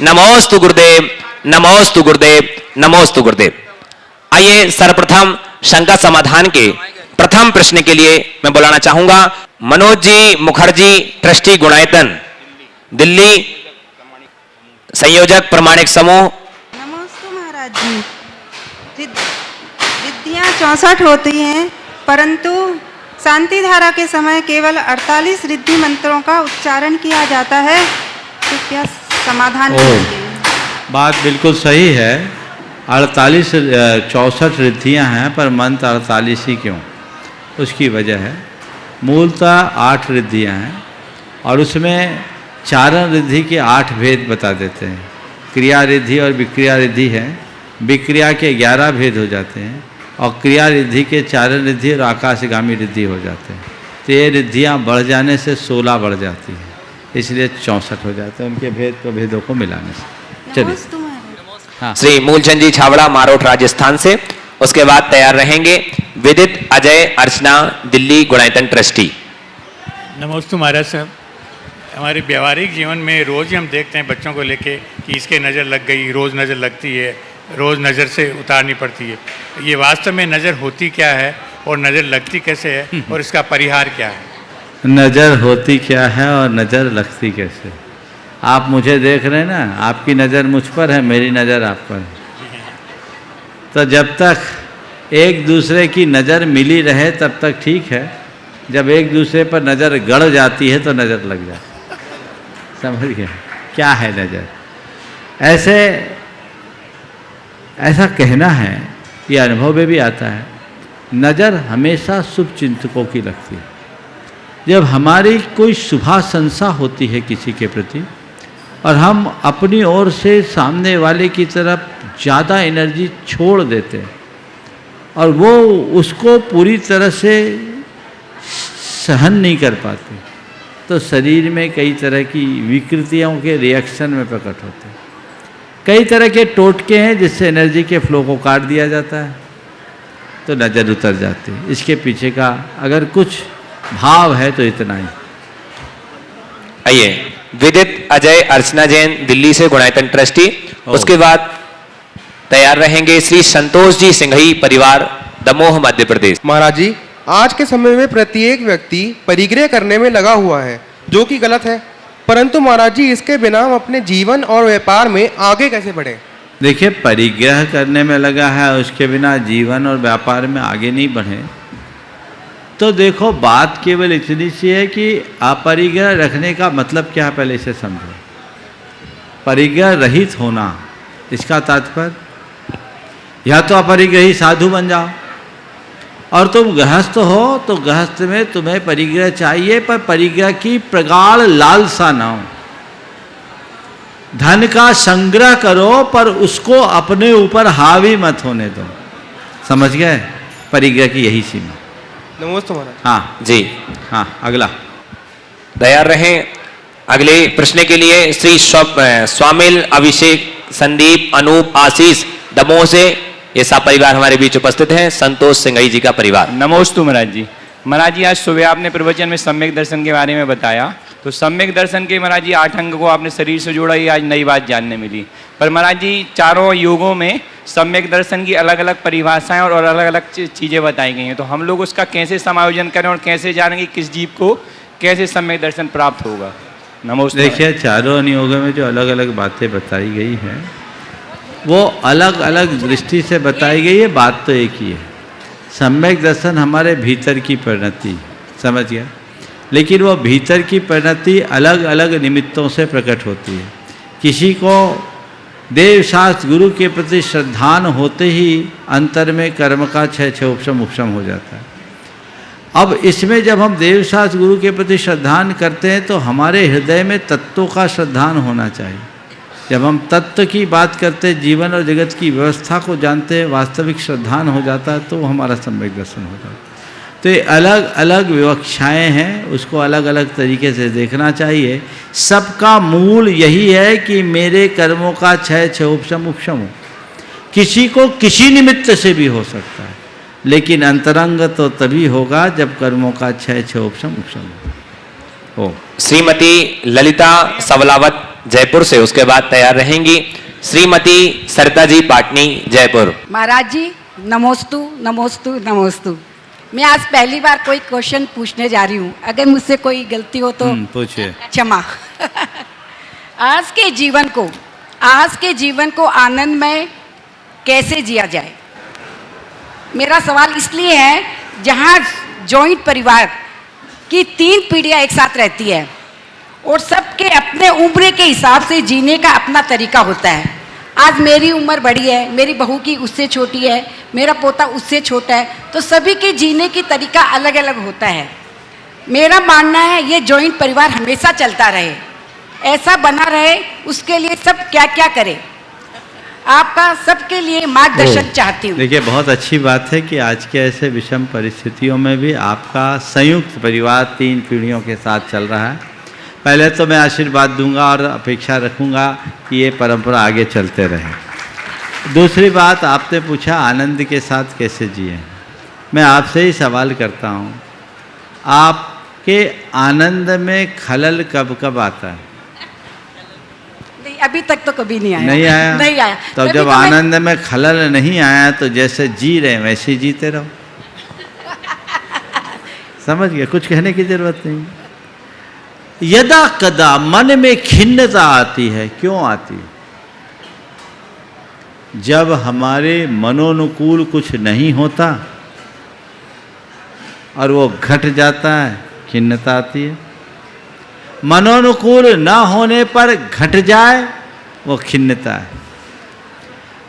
नमोस्तु गुरुदेव, नमोस्तु गुरुदेव, नमोस्तु गुरुदेव। आइए सर्वप्रथम शंका समाधान के प्रथम प्रश्न के लिए मैं बुलाना चाहूंगा मनोज जी मुखर्जी, ट्रस्टी गुणायतन, दिल्ली, संयोजक प्रमाणिक समूह। नमस्ते महाराज जी। रिद्धियाँ 64 होती हैं, परंतु शांति धारा के समय केवल 48 रिद्धि मंत्रों का उच्चारण किया जाता है, तो क्या समाधान है? बात बिल्कुल सही है। 64 रिद्धियाँ हैं, पर मंत्र 48 ही क्यों? उसकी वजह है मूलतः 8 रिद्धियाँ हैं और उसमें चारण रिद्धि के 8 भेद बता देते हैं। क्रिया रिद्धि और विक्रिया रिद्धि है, विक्रिया के 11 भेद हो जाते हैं और क्रिया रिद्धि के चारण रिद्धि और आकाशगामी रिद्धि हो जाते हैं। तो ये रिद्धियाँ बढ़ जाने से 16 बढ़ जाती हैं, इसलिए 64 हो जाते हैं उनके भेद प्रभेदों को मिलाने से। चलिए हाँ। श्री मूलचंद जी छावड़ा, मारोट, राजस्थान से। उसके बाद तैयार रहेंगे विदित अजय अर्चना, दिल्ली, गुणायतन, ट्रस्टी। नमस्ते महाराज साहब। हमारे व्यवहारिक जीवन में रोज़ ही हम देखते हैं बच्चों को लेके कि इसके नज़र लग गई, रोज़ नज़र लगती है, रोज़ नज़र से उतारनी पड़ती है। ये वास्तव में नज़र होती क्या है और नज़र लगती कैसे है और इसका परिहार क्या है? नज़र होती क्या है और नज़र लगती कैसे? आप मुझे देख रहे हैं ना, आपकी नज़र मुझ पर है, मेरी नज़र आप पर है। तो जब तक एक दूसरे की नज़र मिली रहे तब तक ठीक है, जब एक दूसरे पर नज़र गड़ जाती है तो नज़र लग जाती है। समझ गया क्या है नज़र? ऐसा कहना है, ये अनुभव में भी आता है, नज़र हमेशा शुभ चिंतकों की लगती है। जब हमारी कोई शुभाशंसा होती है किसी के प्रति और हम अपनी ओर से सामने वाले की तरफ ज़्यादा एनर्जी छोड़ देते हैं और वो उसको पूरी तरह से सहन नहीं कर पाते, तो शरीर में कई तरह की विकृतियों के रिएक्शन में प्रकट होते हैं। कई तरह के टोटके हैं जिससे एनर्जी के फ्लो को काट दिया जाता है, तो नज़र उतर जाती है। इसके पीछे का अगर कुछ भाव है तो इतना ही। आइए विदित अजय अर्चना जैन, दिल्ली से, गुणायतन, ट्रस्टी। उसके बाद तैयार रहेंगे श्री संतोष जी सिंघई, परिवार, दमोह, मध्य प्रदेश। महाराज जी, आज के समय में प्रत्येक व्यक्ति परिग्रह करने में लगा हुआ है, जो कि गलत है, परंतु महाराज जी इसके बिना हम अपने जीवन और व्यापार में आगे कैसे बढ़ें? देखिए, परिग्रह करने में लगा है, उसके बिना जीवन और व्यापार में आगे नहीं बढ़े। तो देखो, बात केवल इतनी सी है कि अपरिग्रह रखने का मतलब क्या है, पहले इसे समझो। परिग्रह रहित होना, इसका तात्पर्य या तो अपरिग्रही साधु बन जाओ, और तुम गृहस्थ हो तो गृहस्थ में तुम्हें परिग्रह चाहिए, पर परिग्रह की प्रगाढ़ लालसा ना हो। धन का संग्रह करो पर उसको अपने ऊपर हावी मत होने दो। समझ गए? परिग्रह की यही सीमा। नमस्ते महाराज। हाँ जी हाँ, अगला तैयार रहें अगले प्रश्न के लिए। श्री स्वामिल, अभिषेक, संदीप, अनूप, आशीष, दमोह से ये सब परिवार हमारे बीच उपस्थित हैं। संतोष सिंघई जी का परिवार। नमोस्तु महाराज जी। महाराज जी, आज सुबह आपने प्रवचन में सम्यक दर्शन के बारे में बताया, तो सम्यक दर्शन के महाराज जी 8 अंग को आपने शरीर से जोड़ा, ये आज नई बात जानने मिली। पर महाराज जी, चारों युगों में सम्यक दर्शन की अलग अलग परिभाषाएं और अलग अलग चीज़ें बताई गई हैं, तो हम लोग उसका कैसे समायोजन करें और कैसे जानेंगे किस जीव को कैसे सम्यक दर्शन प्राप्त होगा? नमोस्तु। देखिए, चारों अनुयोगों में जो अलग अलग बातें बताई गई हैं वो अलग अलग दृष्टि से बताई गई है। बात तो एक ही है, सम्यक दर्शन हमारे भीतर की परिणति, समझ गया? लेकिन वो भीतर की परिणति अलग अलग निमित्तों से प्रकट होती है। किसी को देव शास्त्र गुरु के प्रति श्रद्धान होते ही अंतर में कर्म का क्षय उपशम हो जाता है। अब इसमें जब हम देव शास्त्र गुरु के प्रति श्रद्धान करते हैं तो हमारे हृदय में तत्वों का श्रद्धान होना चाहिए। जब हम तत्व की बात करते हैं, जीवन और जगत की व्यवस्था को जानते हैं, वास्तविक श्रद्धान हो जाता है, तो हमारा सम्यक दर्शन होता है। तो ये अलग अलग विवक्षाएँ हैं, उसको अलग अलग तरीके से देखना चाहिए। सबका मूल यही है कि मेरे कर्मों का क्षय उपशम हो। किसी को किसी निमित्त से भी हो सकता है, लेकिन अंतरंग तो तभी होगा जब कर्मों का क्षय उपशम हो। श्रीमती ललिता सवलावत, जयपुर से। उसके बाद तैयार रहेंगी श्रीमती सरिता जी पाटनी, जयपुर। महाराज जी नमोस्तु नमोस्तु नमोस्तु। मैं आज पहली बार कोई क्वेश्चन पूछने जा रही हूँ, अगर मुझसे कोई गलती हो तो पूछिए। क्षमा। आज के जीवन को आनंदमय कैसे जिया जाए, मेरा सवाल इसलिए है जहाँ जॉइंट परिवार की 3 पीढ़ियाँ एक साथ रहती है और सबके अपने उम्र के हिसाब से जीने का अपना तरीका होता है। आज मेरी उम्र बड़ी है, मेरी बहू की उससे छोटी है, मेरा पोता उससे छोटा है, तो सभी के जीने की तरीका अलग अलग होता है। मेरा मानना है ये जॉइंट परिवार हमेशा चलता रहे, ऐसा बना रहे, उसके लिए सब क्या क्या करें। आपका सबके लिए मार्गदर्शन चाहती हूँ। देखिए, बहुत अच्छी बात है कि आज के ऐसे विषम परिस्थितियों में भी आपका संयुक्त परिवार 3 पीढ़ियों के साथ चल रहा है। पहले तो मैं आशीर्वाद दूंगा और अपेक्षा रखूंगा कि ये परंपरा आगे चलते रहे। दूसरी बात, आपने पूछा आनंद के साथ कैसे जिए। मैं आपसे ही सवाल करता हूँ, आपके आनंद में खलल कब कब आता है? नहीं, अभी तक तो कभी नहीं आया। नहीं आया? नहीं आया। तो जब आनंद में खलल नहीं आया तो जैसे जी रहे वैसे ही जीते रहो। समझ गए? कुछ कहने की जरूरत नहीं। यदा कदा मन में खिन्नता आती है, क्यों आती है? जब हमारे मनोनुकूल कुछ नहीं होता और वो घट जाता है, खिन्नता आती है। मनोनुकूल न होने पर घट जाए, वो खिन्नता है।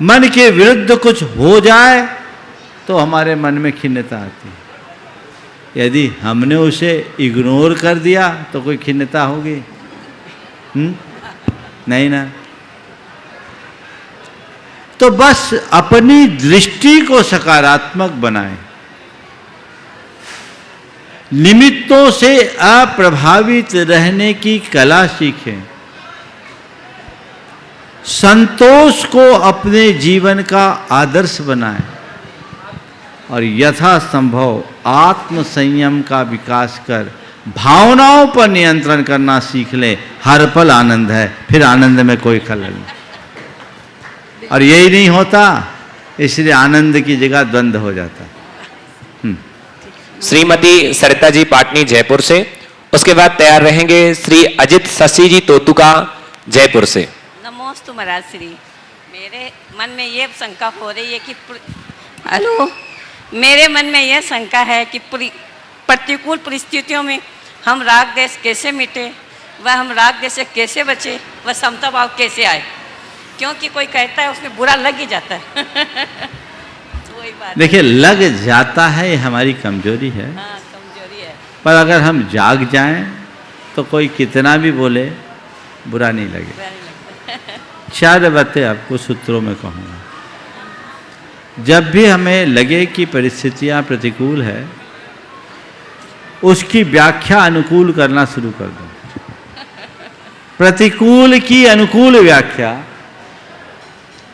मन के विरुद्ध कुछ हो जाए तो हमारे मन में खिन्नता आती है। यदि हमने उसे इग्नोर कर दिया तो कोई खिन्नता होगी? नहीं ना। तो बस अपनी दृष्टि को सकारात्मक बनाएं, निमित्तों से अप्रभावित रहने की कला सीखें, संतोष को अपने जीवन का आदर्श बनाएं और यथासंभव आत्म संयम का विकास कर भावनाओं पर नियंत्रण करना सीख लें। हर पल आनंद है, फिर आनंद में कोई खलल नहीं। और यही नहीं होता, इसलिए आनंद की जगह द्वंद्व हो जाता है। श्रीमती सरिता जी पाटनी, जयपुर से। उसके बाद तैयार रहेंगे श्री अजित शशि जी तोतुका, जयपुर से। नमोस्तु महाराज श्री। मेरे मन में ये शंका हो रही है कि हेलो, मेरे मन में यह शंका है कि प्रतिकूल परिस्थितियों में हम राग देश कैसे मिटे, वह हम राग देश से कैसे बचे, वह समता भाव कैसे आए, क्योंकि कोई कहता है उसमें बुरा लग ही जाता है। तो वही बात। देखिए, लग जाता है ये हमारी कमजोरी है। हाँ, कमजोरी है। पर अगर हम जाग जाएं तो कोई कितना भी बोले बुरा नहीं लगे। 4 बातें आपको सूत्रों में कहूँगा। जब भी हमें लगे कि परिस्थितियाँ प्रतिकूल है, उसकी व्याख्या अनुकूल करना शुरू कर दो। प्रतिकूल की अनुकूल व्याख्या,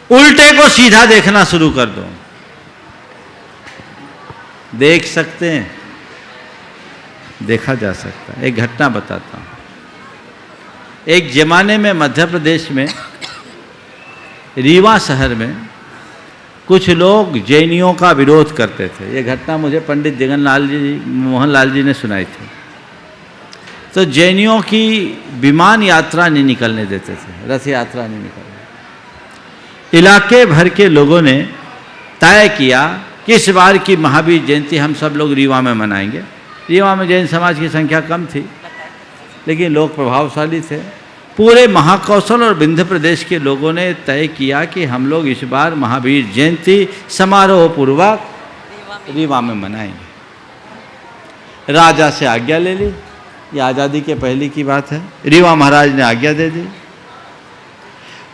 उल्टे को सीधा देखना शुरू कर दो। देख सकते हैं, देखा जा सकता है। एक घटना बताता हूँ। एक जमाने में मध्य प्रदेश में रीवा शहर में कुछ लोग जैनियों का विरोध करते थे। ये घटना मुझे पंडित जगन्नाथ जी, मोहनलाल जी ने सुनाई थी। तो जैनियों की विमान यात्रा नहीं निकलने देते थे, रथ यात्रा नहीं निकलने। इलाके भर के लोगों ने तय किया कि इस बार की महावीर जयंती हम सब लोग रीवा में मनाएंगे। रीवा में जैन समाज की संख्या कम थी, लेकिन लोग प्रभावशाली थे। पूरे महाकौशल और विंध्य प्रदेश के लोगों ने तय किया कि हम लोग इस बार महावीर जयंती समारोह पूर्वक रीवा में मनाएंगे। राजा से आज्ञा ले ली। ये आज़ादी के पहले की बात है। रीवा महाराज ने आज्ञा दे दी।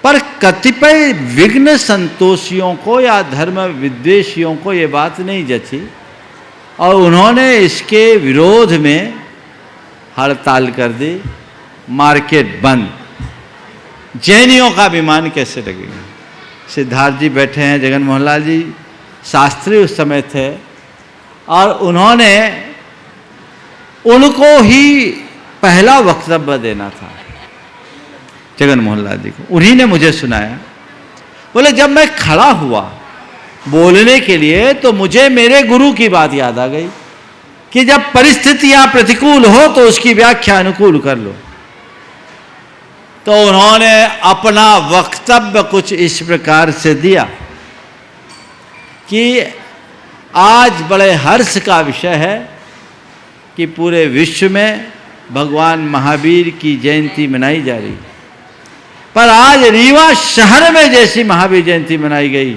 पर कतिपय विघ्न संतोषियों को या धर्म विद्वेषियों को ये बात नहीं जची और उन्होंने इसके विरोध में हड़ताल कर दी, मार्केट बंद। जैनियों का विमान कैसे लगेगा? सिद्धार्थ जी बैठे हैं, जगन मोहनलाल जी शास्त्री उस समय थे, और उन्होंने उनको ही पहला वक्तव्य देना था। जगन मोहन लाल जी को। उन्हीं ने मुझे सुनाया। बोले जब मैं खड़ा हुआ बोलने के लिए तो मुझे मेरे गुरु की बात याद आ गई कि जब परिस्थितियां प्रतिकूल हो तो उसकी व्याख्या अनुकूल कर लो। तो उन्होंने अपना वक्तव्य कुछ इस प्रकार से दिया कि आज बड़े हर्ष का विषय है कि पूरे विश्व में भगवान महावीर की जयंती मनाई जा रही, पर आज रीवा शहर में जैसी महावीर जयंती मनाई गई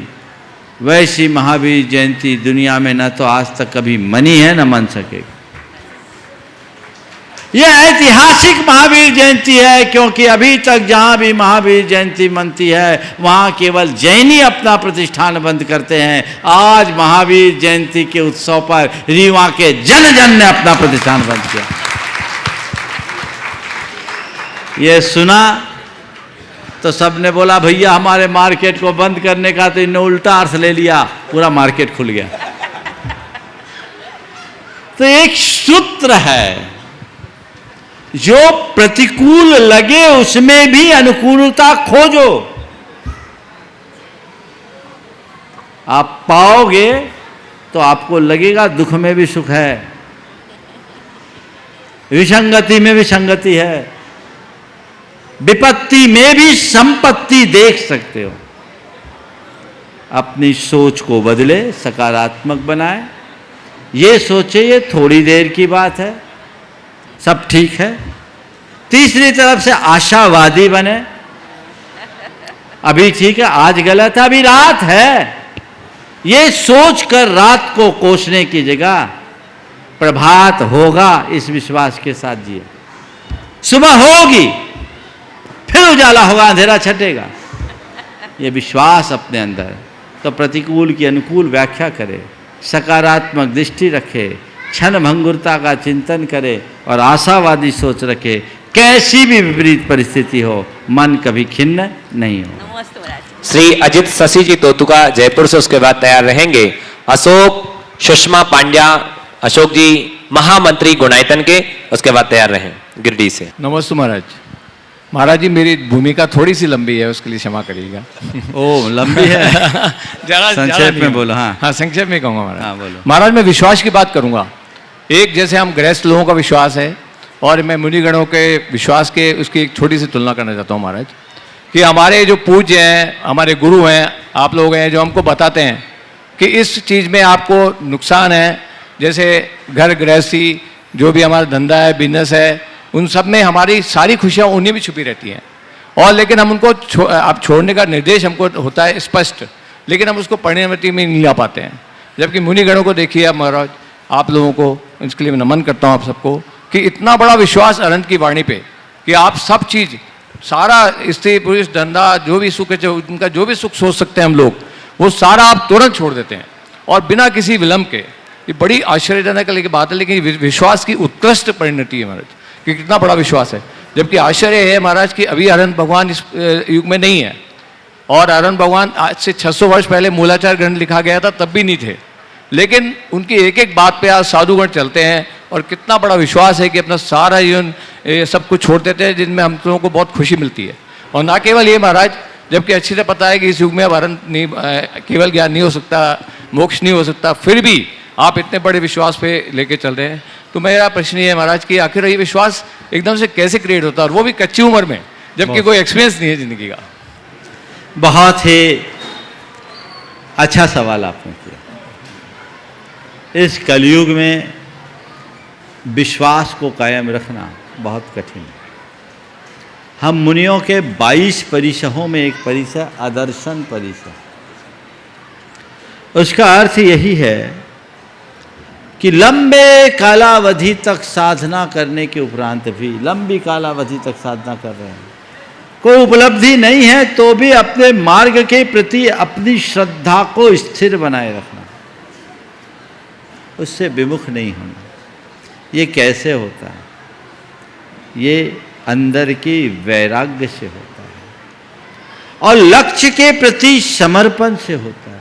वैसी महावीर जयंती दुनिया में न तो आज तक कभी मनी है न मन सकेगी। यह ऐतिहासिक महावीर जयंती है, क्योंकि अभी तक जहां भी महावीर जयंती मनती है वहां केवल जैन ही अपना प्रतिष्ठान बंद करते हैं। आज महावीर जयंती के उत्सव पर रीवा के जन जन ने अपना प्रतिष्ठान बंद किया। यह सुना तो सबने बोला भैया हमारे मार्केट को बंद करने का, तो इन्होंने उल्टा अर्थ ले लिया, पूरा मार्केट खुल गया। तो एक सूत्र है, जो प्रतिकूल लगे उसमें भी अनुकूलता खोजो। आप पाओगे तो आपको लगेगा दुख में भी सुख है, विसंगति में भी संगति है, विपत्ति में भी संपत्ति देख सकते हो। अपनी सोच को बदले, सकारात्मक बनाए। ये सोचे ये थोड़ी देर की बात है, सब ठीक है। तीसरी तरफ से आशावादी बने, अभी ठीक है, आज गलत है, अभी रात है। ये सोचकर रात को कोसने की जगह प्रभात होगा इस विश्वास के साथ जिए। सुबह होगी, फिर उजाला होगा, अंधेरा छटेगा। ये विश्वास अपने अंदर। तो प्रतिकूल की अनुकूल व्याख्या करे, सकारात्मक दृष्टि रखे, क्षण भंगुरता का चिंतन करे और आशावादी सोच रखे। कैसी भी विपरीत परिस्थिति हो, मन कभी खिन्न नहीं हो। नमस्ते महाराज। श्री अजित शशि जी तोतुका जयपुर से उसके बाद तैयार रहेंगे अशोक सुषमा पांड्या, अशोक जी महामंत्री गुणायतन के, उसके बाद तैयार रहें गिरिडीह से। नमस्ते महाराज। महाराज जी मेरी भूमिका थोड़ी सी लंबी है, उसके लिए क्षमा करिएगा। ओ लंबी है। जरा संक्षेप में बोलो। हाँ हाँ, संक्षेप में कहूँगा महाराज। हाँ बोलो। महाराज मैं विश्वास की बात करूँगा। एक जैसे हम गृहस्थ लोगों का विश्वास है, और मैं मुनिगणों के विश्वास के उसकी एक छोटी सी तुलना करना चाहता हूँ महाराज, कि हमारे जो पूज्य हैं, हमारे गुरु हैं, आप लोग हैं, जो हमको बताते हैं कि इस चीज़ में आपको नुकसान है। जैसे घर गृहस्थी, जो भी हमारा धंधा है, बिजनेस है, उन सब में हमारी सारी खुशियाँ उन्हीं में छुपी रहती हैं। और लेकिन हम उनको आप छोड़ने का निर्देश हमको होता है स्पष्ट, लेकिन हम उसको परिणति में नहीं ला पाते हैं। जबकि मुनिगणों को देखिए आप महाराज, आप लोगों को, इसके लिए मैं नमन करता हूँ आप सबको, कि इतना बड़ा विश्वास अनंत की वाणी पे कि आप सब चीज़, सारा स्त्री पुरुष धंधा, जो भी सुख है, उनका जो भी सुख सोच सकते हैं हम लोग, वो सारा आप तुरंत छोड़ देते हैं और बिना किसी विलंब के। ये बड़ी आश्चर्यजनक बात है, लेकिन विश्वास की उत्कृष्ट परिणति है महाराज, कि कितना बड़ा विश्वास है। जबकि आश्चर्य है महाराज कि अभी अनंत भगवान इस युग में नहीं है, और अनंत भगवान आज से 600 वर्ष पहले मूलाचार ग्रंथ लिखा गया था, तब भी नहीं थे। लेकिन उनकी एक एक बात पे आज साधुगण चलते हैं, और कितना बड़ा विश्वास है कि अपना सारा जीवन सब कुछ छोड़ देते हैं, जिनमें हम लोगों को बहुत खुशी मिलती है। और ना केवल ये महाराज, जबकि अच्छी से पता है कि इस युग में अनंत नहीं, केवल ज्ञान नहीं हो सकता, मोक्ष नहीं हो सकता, फिर भी आप इतने बड़े विश्वास पे लेके चल रहे हैं। तो मेरा प्रश्न ये है महाराज कि आखिर ये विश्वास एकदम से कैसे क्रिएट होता है, और वो भी कच्ची उम्र में, जबकि कोई एक्सपीरियंस नहीं है जिंदगी का। बहुत ही अच्छा सवाल आपने किया। इस कलयुग में विश्वास को कायम रखना बहुत कठिन है। हम मुनियों के 22 परिसहों में एक परिसर आदर्शन परिसर, उसका अर्थ यही है कि लंबे कालावधि तक साधना करने के उपरांत भी, लंबी कालावधि तक साधना कर रहे हैं, कोई उपलब्धि नहीं है, तो भी अपने मार्ग के प्रति अपनी श्रद्धा को स्थिर बनाए रखना, उससे विमुख नहीं होना। ये कैसे होता है? ये अंदर की वैराग्य से होता है और लक्ष्य के प्रति समर्पण से होता है।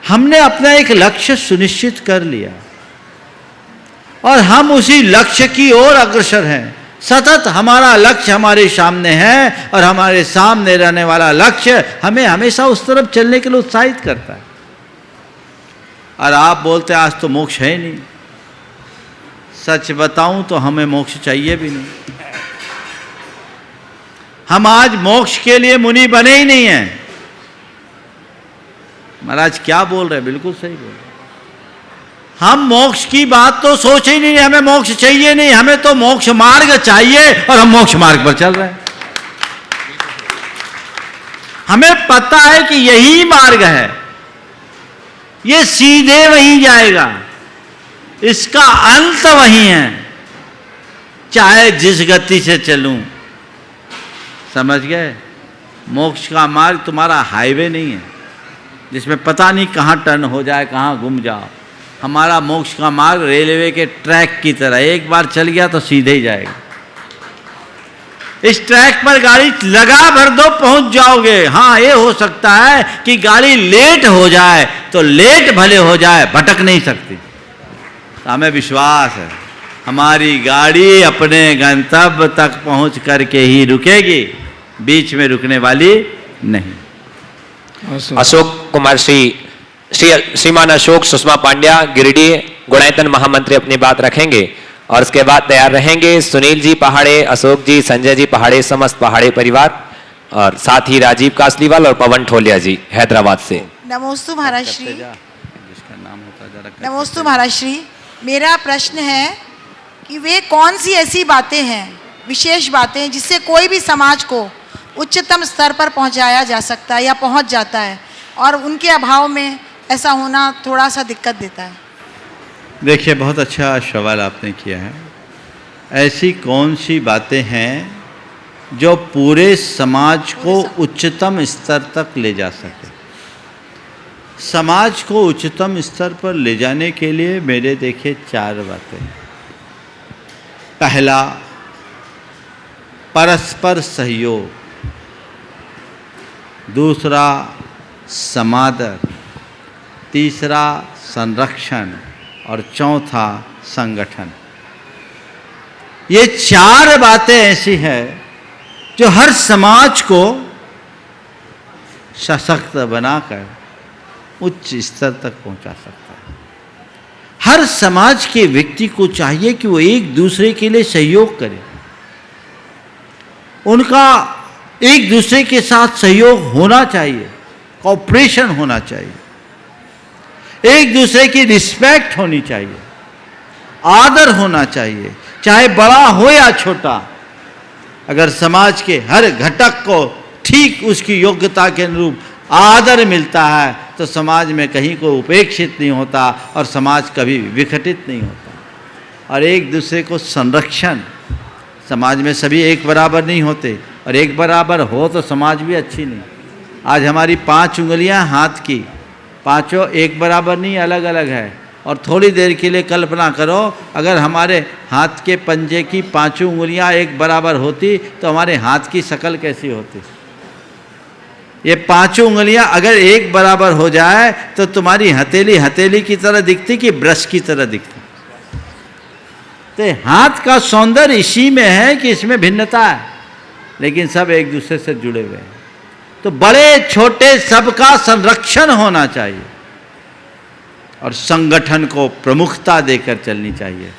हमने अपना एक लक्ष्य सुनिश्चित कर लिया और हम उसी लक्ष्य की ओर अग्रसर हैं, सतत हमारा लक्ष्य हमारे सामने है और हमारे सामने रहने वाला लक्ष्य हमें हमेशा उस तरफ चलने के लिए उत्साहित करता है। और आप बोलते आज तो मोक्ष है नहीं। सच बताऊं तो हमें मोक्ष चाहिए भी नहीं। हम आज मोक्ष के लिए मुनि बने ही नहीं हैं। महाराज क्या बोल रहे हैं? बिल्कुल सही बोल रहे हैं। हम मोक्ष की बात तो सोच ही नहीं, हमें मोक्ष चाहिए नहीं, हमें तो मोक्ष मार्ग चाहिए और हम मोक्ष मार्ग पर चल रहे हैं। हमें पता है कि यही मार्ग है, ये सीधे वहीं जाएगा, इसका अंत वहीं है, चाहे जिस गति से चलूं। समझ गए? मोक्ष का मार्ग तुम्हारा हाईवे नहीं है जिसमें पता नहीं कहां टर्न हो जाए, कहां घूम जाओ। हमारा मोक्ष का मार्ग रेलवे के ट्रैक की तरह, एक बार चल गया तो सीधे ही जाएगा। इस ट्रैक पर गाड़ी लगा भर दो, पहुंच जाओगे। हाँ, ये हो सकता है कि गाड़ी लेट हो जाए, तो लेट भले हो जाए, भटक नहीं सकती। तो हमें विश्वास है हमारी गाड़ी अपने गंतव्य तक पहुंच करके ही रुकेगी, बीच में रुकने वाली नहीं। अशोक कुमार श्रीमान अशोक सुषमा पांड्या गिरिडीह गुणायतन महामंत्री अपनी बात रखेंगे और उसके बाद तैयार रहेंगे सुनील जी पहाड़े, अशोक जी, संजय जी पहाड़े, समस्त पहाड़े परिवार और साथ ही राजीव कासलीवाल और पवन ठोलिया जी हैदराबाद से। नमोस्तु महाराज श्री। नमोस्तु महाराज श्री। मेरा प्रश्न है कि वे कौन सी ऐसी बातें हैं, विशेष बातें, जिससे कोई भी समाज को उच्चतम स्तर पर पहुंचाया जा सकता है या पहुंच जाता है, और उनके अभाव में ऐसा होना थोड़ा सा दिक्कत देता है। देखिए, बहुत अच्छा सवाल आपने किया है। ऐसी कौन सी बातें हैं जो पूरे समाज को उच्चतम स्तर तक ले जा सके? समाज को उच्चतम स्तर पर ले जाने के लिए मेरे देखिए 4 बातें। पहला, परस्पर सहयोग। दूसरा, समादर। तीसरा, संरक्षण। और चौथा, संगठन। ये 4 बातें ऐसी हैं जो हर समाज को सशक्त बनाकर उच्च स्तर तक पहुंचा सकता है। हर समाज के व्यक्ति को चाहिए कि वो एक दूसरे के लिए सहयोग करे, उनका एक दूसरे के साथ सहयोग होना चाहिए, कोऑपरेशन होना चाहिए, एक दूसरे की रिस्पेक्ट होनी चाहिए, आदर होना चाहिए, चाहे बड़ा हो या छोटा। अगर समाज के हर घटक को ठीक उसकी योग्यता के अनुरूप आदर मिलता है तो समाज में कहीं कोई उपेक्षित नहीं होता और समाज कभी विघटित नहीं होता। और एक दूसरे को संरक्षण, समाज में सभी एक बराबर नहीं होते, और एक बराबर हो तो समाज भी अच्छी नहीं। आज हमारी 5 उंगलियां हाथ की, पांचों एक बराबर नहीं, अलग अलग है। और थोड़ी देर के लिए कल्पना करो, अगर हमारे हाथ के पंजे की 5 उंगलियां एक बराबर होती तो हमारे हाथ की शक्ल कैसी होती? ये 5 उंगलियां अगर एक बराबर हो जाए तो तुम्हारी हथेली हथेली की तरह दिखती कि ब्रश की तरह दिखती? तो हाथ का सौंदर्य इसी में है कि इसमें भिन्नता है, लेकिन सब एक दूसरे से जुड़े हुए हैं। तो बड़े छोटे सबका संरक्षण होना चाहिए और संगठन को प्रमुखता देकर चलनी चाहिए,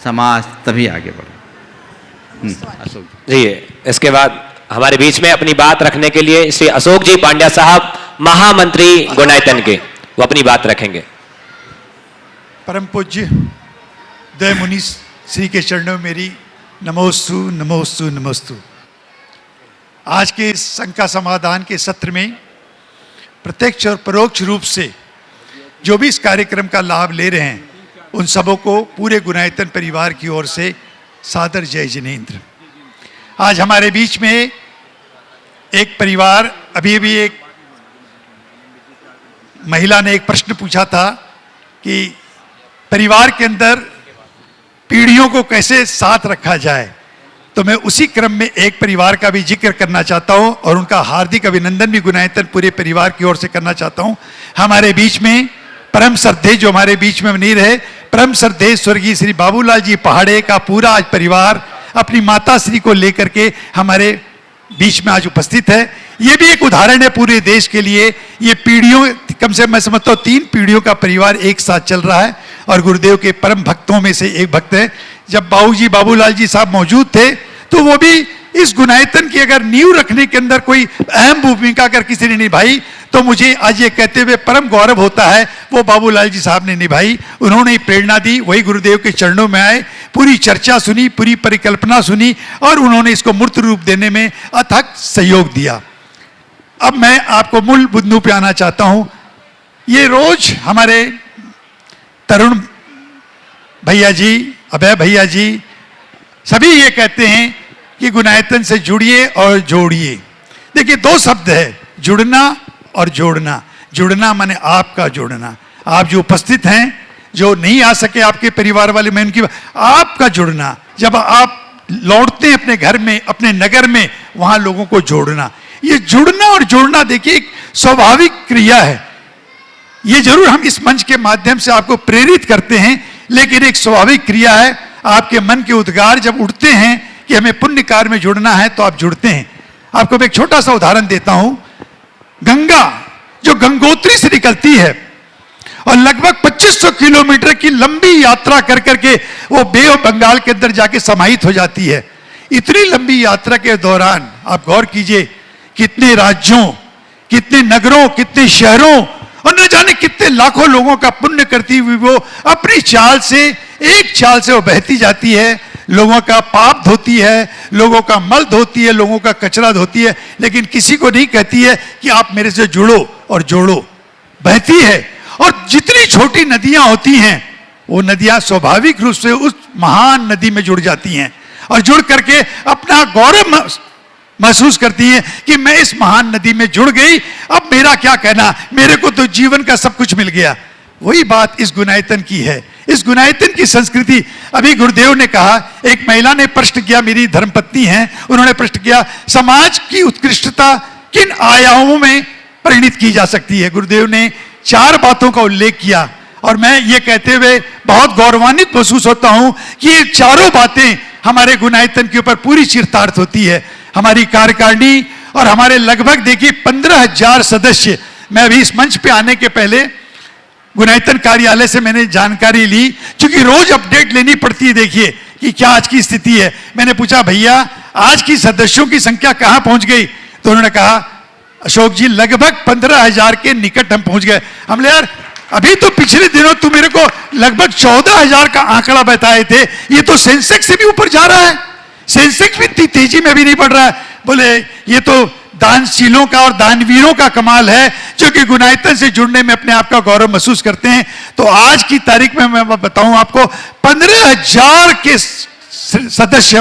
समाज तभी आगे बढ़े। अशोक जी, इसके बाद हमारे बीच में अपनी बात रखने के लिए श्री अशोक जी पांड्या साहब महामंत्री गुणायतन के, वो अपनी बात रखेंगे। परम पूज्य दय मुनि श्री के चरणों में मेरी नमोस्तु नमोस्तु नमोस्तु। आज के शंका समाधान के सत्र में प्रत्यक्ष और परोक्ष रूप से जो भी इस कार्यक्रम का लाभ ले रहे हैं, उन सबों को पूरे गुणायतन परिवार की ओर से सादर जय जिनेंद्र। आज हमारे बीच में एक परिवार, अभी एक महिला ने एक प्रश्न पूछा था कि परिवार के अंदर पीढ़ियों को कैसे साथ रखा जाए, तो मैं उसी क्रम में एक परिवार का भी जिक्र करना चाहता हूं और उनका हार्दिक अभिनंदन भी गुणायतन पूरे परिवार की ओर से करना चाहता हूं। हमारे बीच में परम श्रद्धेय, जो हमारे बीच में नहीं रहे, परम श्रद्धेय स्वर्गीय श्री बाबूलाल जी पहाड़े का पूरा आज परिवार अपनी माता श्री को लेकर के हमारे बीच में आज उपस्थित है। ये भी एक उदाहरण है पूरे देश के लिए। ये पीढ़ियों, कम से कम मैं समझता हूँ 3 पीढ़ियों का परिवार एक साथ चल रहा है और गुरुदेव के परम भक्तों में से एक भक्त है। जब बाबूजी बाबूलाल जी साहब मौजूद थे तो वो भी इस गुनायतन की अगर नींव रखने के अंदर कोई अहम भूमिका अगर किसी ने निभाई तो मुझे आज ये कहते हुए परम गौरव होता है वो बाबूलाल जी साहब ने निभाई। उन्होंने ही प्रेरणा दी, वही गुरुदेव के चरणों में आए, पूरी चर्चा सुनी, पूरी परिकल्पना सुनी और उन्होंने इसको मूर्त रूप देने में अथक सहयोग दिया। अब मैं आपको मूल बिंदु पे आना चाहता हूं। ये रोज हमारे तरुण भैया जी, अभय भैया जी, सभी ये कहते हैं कि गुनायतन से जुड़िए और जोड़िए। देखिए 2 शब्द है, जुड़ना और जोड़ना। जुड़ना माने आपका जोड़ना, आप जो उपस्थित हैं, जो नहीं आ सके आपके परिवार वाले, मैं उनकी आपका जुड़ना। जब आप लौटते हैं अपने घर में, अपने नगर में, वहां लोगों को जोड़ना। ये जुड़ना और जोड़ना देखिए एक स्वाभाविक क्रिया है। ये जरूर हम इस मंच के माध्यम से आपको प्रेरित करते हैं, लेकिन एक स्वाभाविक क्रिया है। आपके मन के उद्गार जब उठते हैं कि हमें पुण्य कार्य में जुड़ना है तो आप जुड़ते हैं। आपको मैं एक छोटा सा उदाहरण देता हूं। गंगा जो गंगोत्री से निकलती है और लगभग 2500 किलोमीटर की लंबी यात्रा कर करके वो बे ऑफ बंगाल के अंदर जाके समाहित हो जाती है। इतनी लंबी यात्रा के दौरान आप गौर कीजिए कितने राज्यों, कितने नगरों, कितने शहरों और न जाने कितने लाखों लोगों का पुण्य करती हुई वो अपनी चाल से, एक चाल से वो बहती जाती है। लोगों का पाप धोती है, लोगों का मल धोती है, लोगों का कचरा धोती है, लेकिन किसी को नहीं कहती है कि आप मेरे से जुड़ो और जोड़ो। बहती है और जितनी छोटी नदियां होती हैं वो नदियां स्वाभाविक रूप से उस महान नदी में जुड़ जाती हैं और जुड़ करके अपना गौरव महसूस करती हैं कि मैं इस महान नदी में जुड़ गई, अब मेरा क्या कहना, मेरे को तो जीवन का सब कुछ मिल गया। वही बात इस गुनायतन की है, इस गुनायतन की संस्कृति। अभी गुरुदेव ने कहा, एक महिला ने प्रश्न किया, मेरी धर्मपत्नी हैं, उन्होंने प्रश्न किया समाज की उत्कृष्टता किन आयामों में परिणित की जा सकती है। गुरुदेव ने 4 बातों का उल्लेख किया और मैं ये कहते हुए बहुत गौरवान्वित महसूस होता हूं कि ये चारों बातें हमारे गुनायतन के ऊपर पूरी चरितार्थ होती है। हमारी कार्यकारिणी और हमारे लगभग देखिए 15,000 सदस्य। मैं अभी इस मंच पे आने के पहले गुनायतन कार्यालय से मैंने जानकारी ली, क्योंकि रोज अपडेट लेनी पड़ती है देखिए कि क्या आज की स्थिति है। मैंने पूछा भैया आज की सदस्यों की संख्या कहां पहुंच गई, तो उन्होंने कहा अशोक जी लगभग 15,000 के निकट हम पहुंच गए। हमने यार अभी तो पिछले दिनों तुम मेरे को लगभग 14,000 का आंकड़ा बताए थे, ये तो सेंसेक्स से भी ऊपर जा रहा है, सेंसेक्स भी इतनी तेजी में भी नहीं बढ़ रहा है। बोले ये तो दानशीलों का और दानवीरों का कमाल है जो कि गुनायतन से जुड़ने में अपने आप का गौरव महसूस करते हैं। तो आज की तारीख में मैं बताऊं आपको 15,000 के सदस्य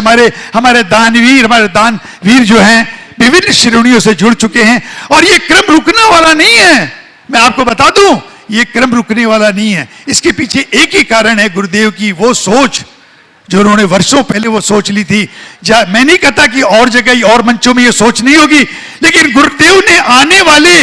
हमारे दानवीर जो हैं विभिन्न श्रेणियों से जुड़ चुके हैं और ये क्रम रुकने वाला नहीं है। मैं आपको बता दूं ये क्रम रुकने वाला नहीं है। इसके पीछे एक ही कारण है, गुरुदेव की वो सोच जो उन्होंने वर्षों पहले वो सोच ली थी। मैं नहीं कहता कि और जगह और मंचों में ये सोच नहीं होगी, लेकिन गुरुदेव ने आने वाले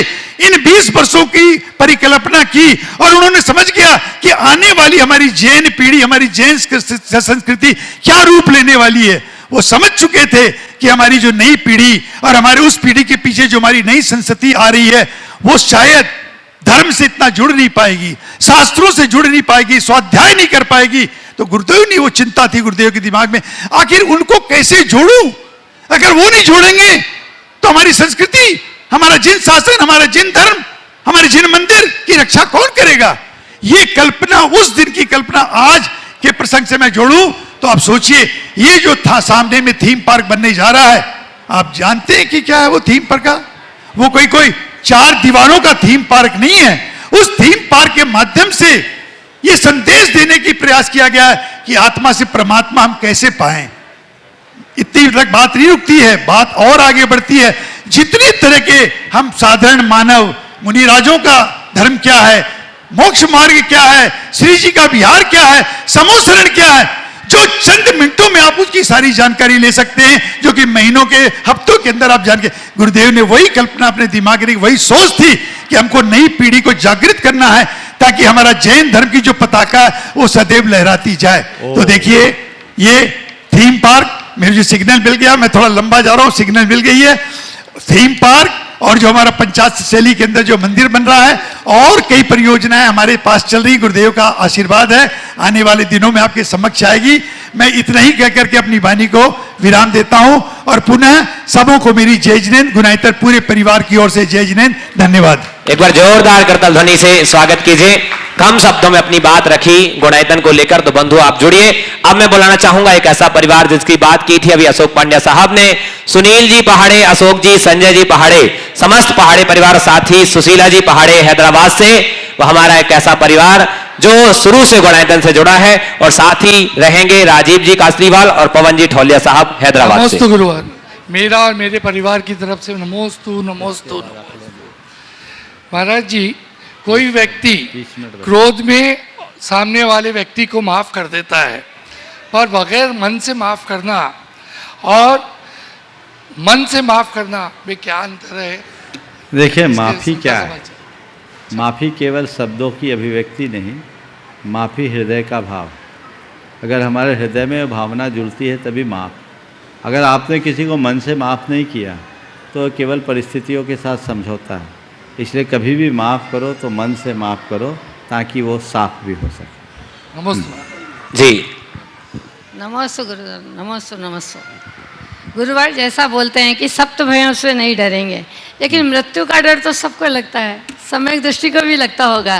इन 20 वर्षों की परिकल्पना की और उन्होंने समझ गया कि आने वाली हमारी जैन पीढ़ी, हमारी जैन संस्कृति क्या रूप लेने वाली है। वो समझ चुके थे कि हमारी जो नई पीढ़ी और हमारे उस पीढ़ी के पीछे जो हमारी नई संस्कृति आ रही है वो शायद धर्म से इतना जुड़ नहीं पाएगी, शास्त्रों से जुड़ नहीं पाएगी, स्वाध्याय नहीं कर पाएगी। तो गुरुदेव ने वो चिंता थी गुरुदेव के दिमाग में, आखिर उनको कैसे जोड़ूं। अगर वो नहीं जोड़ेंगे तो हमारी संस्कृति, हमारा जिन शासन, हमारा जिन धर्म, हमारे जिन मंदिर की रक्षा कौन करेगा। ये कल्पना, उस दिन की कल्पना आज के प्रसंग से मैं जोड़ूं तो आप सोचिए ये जो था सामने में थीम पार्क बनने जा रहा है, आप जानते हैं कि क्या है वो थीम पार्क का। वो कोई 4 दीवारों का थीम पार्क नहीं है। उस थीम पार्क के माध्यम से ये संदेश देने की प्रयास किया गया है कि आत्मा से परमात्मा हम कैसे पाएं। इतनी तक बात नहीं रुकती है, बात और आगे बढ़ती है। जितने तरह के हम साधारण मानव, मुनिराजों का धर्म क्या है, मोक्ष मार्ग क्या है, श्री जी का विहार क्या है, समोसरण क्या है, जो चंद मिनटों में आप उसकी सारी जानकारी ले सकते हैं, जो कि महीनों के, हफ्तों के अंदर आप जान के। गुरुदेव ने वही कल्पना अपने दिमाग में, वही सोच थी कि हमको नई पीढ़ी को जागृत करना है ताकि हमारा जैन धर्म की जो पताका है वो सदैव लहराती जाए। तो देखिए ये थीम पार्क मेरे जो सिग्नल मिल गया, मैं थोड़ा लंबा जा रहा हूँ, सिग्नल मिल गई है। थीम पार्क और जो हमारा पंचायत शैली के अंदर जो मंदिर बन रहा है और कई परियोजनाएं हमारे पास चल रही, गुरुदेव का आशीर्वाद है, आने वाले दिनों में आपके समक्ष आएगी। मैं इतना ही कह करके अपनी वाणी को विराम देता हूं और पुनः सबों को मेरी जय जिनेंद्र, गुनाइतर पूरे परिवार की ओर से जय जिनेंद्र, धन्यवाद। एक बार जोरदार करताल ध्वनि से स्वागत कीजिए। कम शब्दों में अपनी बात रखी गुणायतन को लेकर, तो बंधु आप जुड़िए। अब मैं बुलाना चाहूंगा एक ऐसा परिवार जिसकी बात की थी अभी अशोक पांड्या साहब ने, सुनील जी पहाड़े, अशोक जी, संजय जी पहाड़े, समस्त पहाड़े परिवार, साथी सुशीला जी पहाड़े हैदराबाद से। वह हमारा एक ऐसा परिवार जो शुरू से गुणायतन से जुड़ा है, और साथ ही रहेंगे राजीव जी कासरीवाल और पवन जी ठौलिया साहब हैदराबाद से। नमोस्तु गुरुवार, मेरा और मेरे परिवार की तरफ से नमोस्तु नमोस्तु। महाराज जी, कोई व्यक्ति क्रोध में सामने वाले व्यक्ति को माफ कर देता है, पर बगैर मन से माफ करना और मन से माफ करना में क्या अंतर है? देखिए, माफ़ी क्या है? माफ़ी केवल शब्दों की अभिव्यक्ति नहीं, माफ़ी हृदय का भाव। अगर हमारे हृदय में भावना जुड़ती है तभी माफ़। अगर आपने किसी को मन से माफ़ नहीं किया तो केवल परिस्थितियों के साथ समझौता है। इसलिए कभी भी माफ़ करो तो मन से माफ़ करो, ताकि वो साफ भी हो सके। नमस्ते जी। नमस्ते गुरुदेव, नमस्ते नमस्ते। गुरुवार जैसा बोलते हैं कि सप्त भयों से नहीं डरेंगे, लेकिन मृत्यु का डर तो सबको लगता है, सम्यक दृष्टि को भी लगता होगा।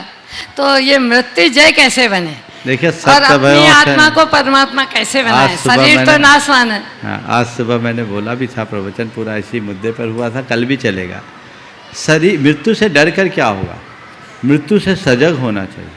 तो ये मृत्यु जय कैसे बने? देखिए, और अपनी आत्मा को परमात्मा कैसे बनाए? शरीर तो नाशवान है। हाँ, आज सुबह मैंने बोला भी था, प्रवचन पूरा इसी मुद्दे पर हुआ था, कल भी चलेगा। शरीर, मृत्यु से डर कर क्या होगा? मृत्यु से सजग होना चाहिए।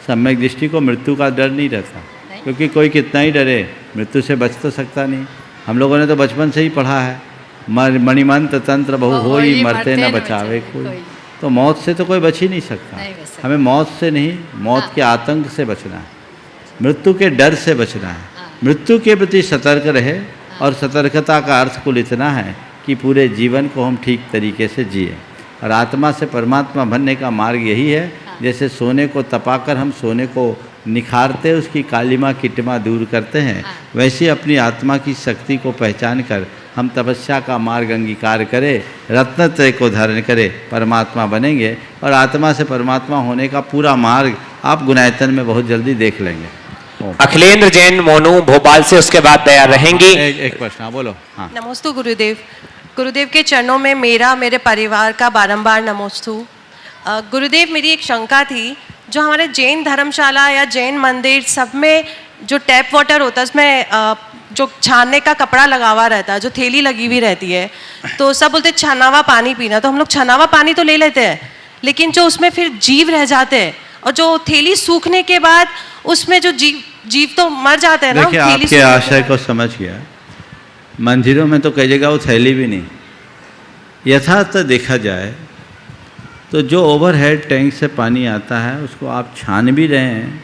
सम्यक दृष्टि को मृत्यु का डर नहीं रहता, क्योंकि कोई कितना ही डरे मृत्यु से बच तो सकता नहीं। हम लोगों ने तो बचपन से ही पढ़ा है, मणिमंत्र तंत्र बहु होई, मरते न बचावे कोई। तो मौत से तो कोई बच ही नहीं सकता। हमें मौत से नहीं, मौत के आतंक से बचना है, मृत्यु के डर से बचना है। मृत्यु के प्रति सतर्क रहे, और सतर्कता का अर्थ कुल इतना है कि पूरे जीवन को हम ठीक तरीके से जिए। और आत्मा से परमात्मा बनने का मार्ग यही है, जैसे सोने को तपाकर हम सोने को निखारते, उसकी कालिमा किटमा दूर करते हैं, वैसे अपनी आत्मा की शक्ति को पहचान कर हम तपस्या का मार्ग अंगीकार करें, रत्नत्रय को धारण करें, परमात्मा बनेंगे। और आत्मा से परमात्मा होने का पूरा मार्ग आप गुणायतन में बहुत जल्दी देख लेंगे। अखिलेंद्र जैन मोनू भोपाल से उसके बाद तैयार रहेंगी। एक प्रश्न बोलो। हाँ, नमोस्तु गुरुदेव। गुरुदेव के चरणों में मेरा, मेरे परिवार का बारंबार नमोस्तु। गुरुदेव, मेरी एक शंका थी, जो हमारे जैन धर्मशाला या जैन मंदिर सब में जो टैप वाटर होता है, उसमें जो छानने का कपड़ा लगा हुआ रहता है, जो थैली लगी हुई रहती है, तो सब बोलते हैं छना हुआ पानी पीना। तो हम लोग छना हुआ पानी तो ले लेते हैं, लेकिन जो उसमें फिर जीव रह जाते हैं, और जो थैली सूखने के बाद उसमें जो जीव तो मर जाते हैं ना। देखिए, आपके आशय को समझ गया। मंदिरों में तो कई जगह वो थैली भी नहीं। यथार्थ देखा जाए तो जो ओवरहेड टैंक से पानी आता है उसको आप छान भी रहे हैं,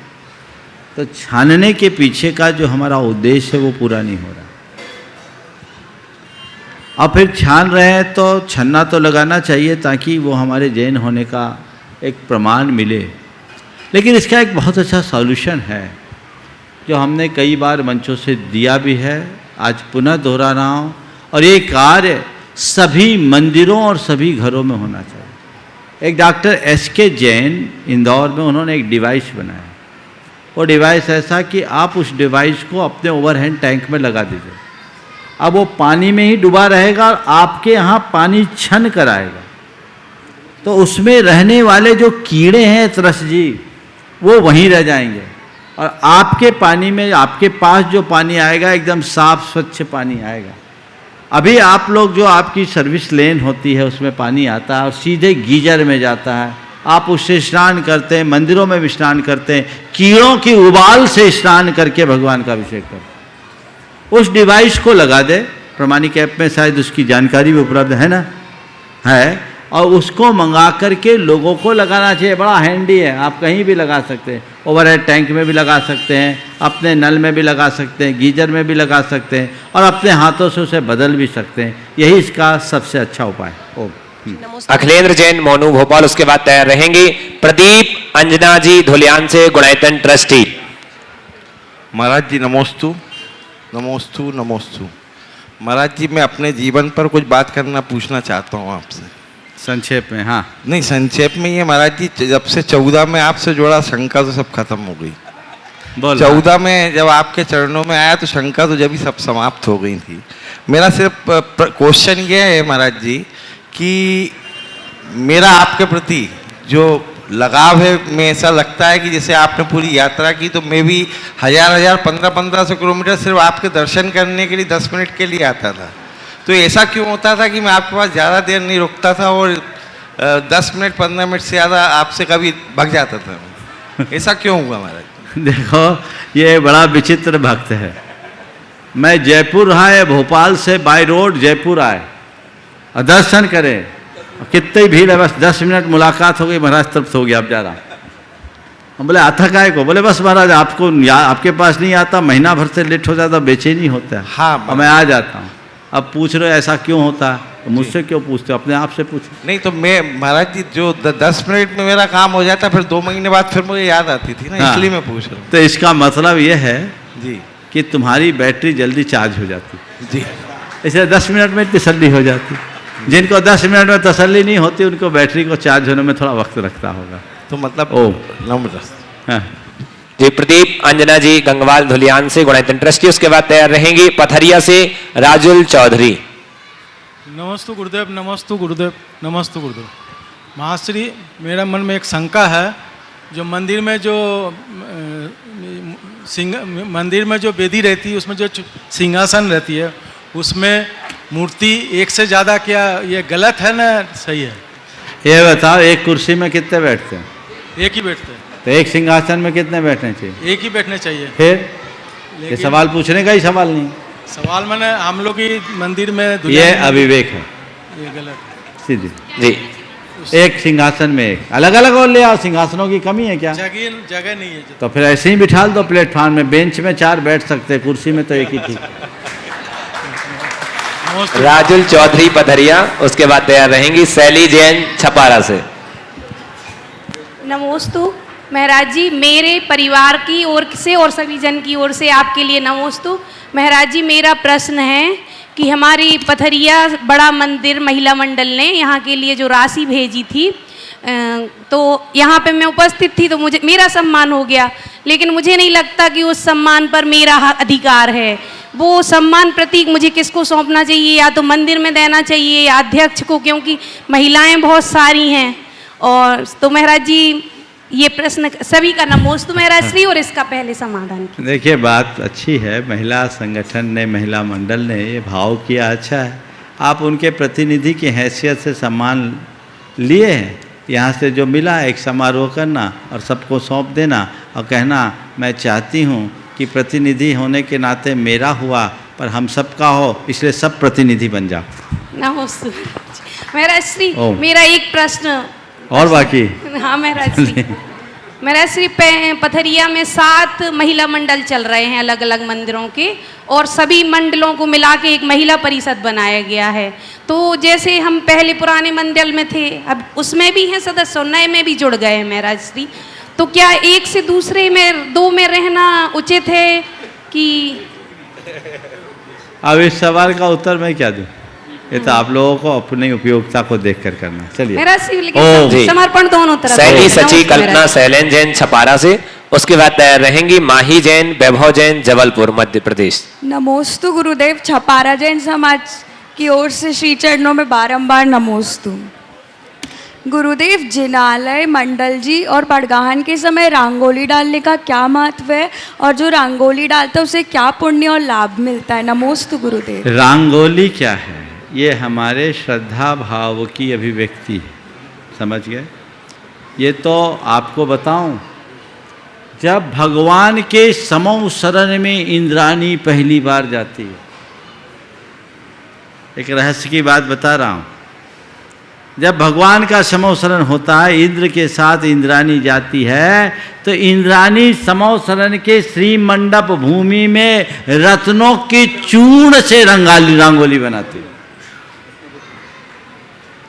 तो छानने के पीछे का जो हमारा उद्देश्य है वो पूरा नहीं हो रहा। अब फिर छान रहे हैं तो छन्ना तो लगाना चाहिए, ताकि वो हमारे जैन होने का एक प्रमाण मिले। लेकिन इसका एक बहुत अच्छा सॉल्यूशन है, जो हमने कई बार मंचों से दिया भी है, आज पुनः दोहरा रहा हूँ। और ये कार्य सभी मंदिरों और सभी घरों में होना चाहिए। एक डॉक्टर SK जैन इंदौर में, उन्होंने एक डिवाइस बनाया। वो डिवाइस ऐसा कि आप उस डिवाइस को अपने ओवरहेड टैंक में लगा दीजिए, अब वो पानी में ही डूबा रहेगा और आपके यहाँ पानी छन कर आएगा। तो उसमें रहने वाले जो कीड़े हैं त्रसजीव, वो वहीं रह जाएंगे, और आपके पानी में, आपके पास जो पानी आएगा एकदम साफ स्वच्छ पानी आएगा। अभी आप लोग जो आपकी सर्विस लेन होती है उसमें पानी आता है और सीधे गीजर में जाता है, आप उससे स्नान करते हैं, मंदिरों में भी स्नान करते हैं, कीड़ों की उबाल से स्नान करके भगवान का अभिषेक करते हैं। उस डिवाइस को लगा दे, प्रमाणिक ऐप में शायद उसकी जानकारी भी उपलब्ध है ना, है, और उसको मंगा करके लोगों को लगाना चाहिए। बड़ा हैंडी है, आप कहीं भी लगा सकते हैं, ओवरहेड टैंक में भी लगा सकते हैं, अपने नल में भी लगा सकते हैं, गीजर में भी लगा सकते हैं, और अपने हाथों से उसे बदल भी सकते हैं। यही इसका सबसे अच्छा उपाय है। अखिलेंद्र जैन मोनू भोपाल, उसके बाद तैयार रहेंगी प्रदीप अंजना जी धुलियान से, गुणायतन ट्रस्टी। महाराज जी नमोस्तु नमोस्तु नमोस्तु। महाराज जी, मैं अपने जीवन पर कुछ बात करना पूछना चाहता हूँ आपसे। संक्षेप में? हाँ। नहीं, संक्षेप में ये महाराज जी, जब से 14 में आपसे जुड़ा शंका तो सब खत्म हो गई। 14 में जब आपके चरणों में आया तो शंका तो जब ही सब समाप्त हो गई थी। मेरा सिर्फ क्वेश्चन ये है महाराज जी कि मेरा आपके प्रति जो लगाव है, मैं ऐसा लगता है कि जैसे आपने पूरी यात्रा की तो मैं भी 1500 किलोमीटर सिर्फ आपके दर्शन करने के लिए 10 मिनट के लिए आता था। तो ऐसा क्यों होता था कि मैं आपके पास ज़्यादा देर नहीं रुकता था और 10 मिनट 15 मिनट से ज़्यादा आपसे कभी भाग जाता था? ऐसा क्यों हुआ महाराज? देखो, ये बड़ा विचित्र भक्त है। मैं जयपुर रहा है, भोपाल से बाय रोड जयपुर आए और दर्शन करें, कितनी भीड़ है, बस 10 मिनट मुलाकात हो गई, महाराज तृप्त हो गया, अब जा रहा। हम बोले आता काय को? बोले बस महाराज आपको आपके पास नहीं आता, महीना भर से लेट हो जाता, बेचैनी होता है। हाँ, और मैं आ जाता हूँ। अब पूछ रहे हो ऐसा क्यों होता है, तो मुझसे क्यों पूछते हो, अपने आप से पूछो। नहीं तो मैं महाराज जी, जो 10 मिनट में मेरा काम हो जाता, फिर 2 महीने बाद फिर मुझे याद आती थी ना, इसलिए मैं पूछ रहा हूँ। तो इसका मतलब ये है जी कि तुम्हारी बैटरी जल्दी चार्ज हो जाती जी, इसलिए 10 मिनट में तसल्ली हो जाती। जिनको 10 मिनट में तसल्ली नहीं होती, उनको बैटरी को चार्ज होने में थोड़ा वक्त लगता होगा। तो मतलब हाँ। जी, प्रदीप अंजना जी गंगवाल धुलियान से गुणायतन ट्रस्टी, उसके बाद तैयार रहेंगी पथरिया से राजुल चौधरी। नमस्तु गुरुदेव, नमस्तु गुरुदेव, नमस्तु गुरुदेव। महाश्री, मेरा मन में एक शंका है, जो मंदिर में जो मंदिर में जो वेदी रहती है, उसमें जो सिंहासन रहती है, उसमें मूर्ति एक से ज़्यादा, क्या ये गलत है ना सही है? ये बताओ, एक कुर्सी में कितने बैठते हैं? एक ही बैठते हैं। तो एक सिंहासन में कितने बैठने चाहिए? एक ही बैठने चाहिए। फिर ये सवाल पूछने का ही सवाल नहीं। सवाल मैंने हम लोग की मंदिर में ये अविवेक है, ये गलत सीधी जी। एक सिंहासन में एक, अलग अलग और ले आओ, सिंहासनों की कमी है क्या? जगह नहीं है। तो फिर ऐसे ही बिठा दो प्लेटफॉर्म में, बेंच में 4 बैठ सकते, कुर्सी में तो एक ही ठीक। राजुल चौधरी पथरिया, उसके बाद तैयार रहेंगी शैली जैन छपारा से। नमोस्तु महाराज जी, मेरे परिवार की ओर से और सभी जन की ओर से आपके लिए नमोस्तु। महाराज जी, मेरा प्रश्न है कि हमारी पथरिया बड़ा मंदिर महिला मंडल ने यहाँ के लिए जो राशि भेजी थी, तो यहाँ पे मैं उपस्थित थी, तो मुझे मेरा सम्मान हो गया, लेकिन मुझे नहीं लगता कि उस सम्मान पर मेरा अधिकार है। वो सम्मान प्रतीक मुझे किसको सौंपना चाहिए? या तो मंदिर में देना चाहिए या अध्यक्ष को, क्योंकि महिलाएं बहुत सारी हैं। और तो महाराज जी, ये प्रश्न सभी का नमोस्तु महाराज श्री, और इसका पहले समाधान। देखिए, बात अच्छी है, महिला संगठन ने, महिला मंडल ने ये भाव किया, अच्छा है। आप उनके प्रतिनिधि की हैसियत से सम्मान लिए हैं, यहाँ से जो मिला एक समारोह करना और सबको सौंप देना और कहना मैं चाहती हूँ कि प्रतिनिधि होने के नाते मेरा हुआ पर हम सबका हो, इसलिए सब प्रतिनिधि बन जाओ। नमोस्तु महाराज श्री, मेरा एक प्रश्न और बाकी। हाँ महाराज श्री, महाराज श्री, पथरिया में 7 महिला मंडल चल रहे हैं अलग अलग मंदिरों के, और सभी मंडलों को मिला के एक महिला परिषद बनाया गया है। तो जैसे हम पहले पुराने मंडल में थे, अब उसमें भी हैं सदस्य, नए में भी जुड़ गए हैं महाराज श्री। तो क्या एक से दूसरे में 2 में रहना उचित है कि? अब इस सवाल का उत्तर मैं क्या दूं? ये तो आप लोगों को अपनी उपयोगिता को देखकर करना। चलिए, मेरा समर्पण दोनों तरफ। शैली सची कल्पना शैलेन जैन छपारा से, उसके बाद तैयार रहेंगी माही जैन वैभव जैन जबलपुर मध्य प्रदेश। नमोस्तु गुरुदेव, छपारा जैन समाज की ओर से श्री चरणों में बारंबार नमोस्तु। गुरुदेव, जिनालय मंडल जी और बड़गाहन के समय रंगोली डालने का क्या महत्व है, और जो रंगोली डालता है उसे क्या पुण्य और लाभ मिलता है? नमोस्तु गुरुदेव। रंगोली क्या है? ये हमारे श्रद्धा भाव की अभिव्यक्ति है, समझ गए? ये तो आपको बताऊं, जब भगवान के समो शरण में इंद्राणी पहली बार जाती है, एक रहस्य की बात बता रहा हूं। जब भगवान का समो शरण होता है, इंद्र के साथ इंद्राणी जाती है, तो इंद्राणी समो शरण के श्री मंडप भूमि में रत्नों के चूर्ण से रंगोली बनाती है।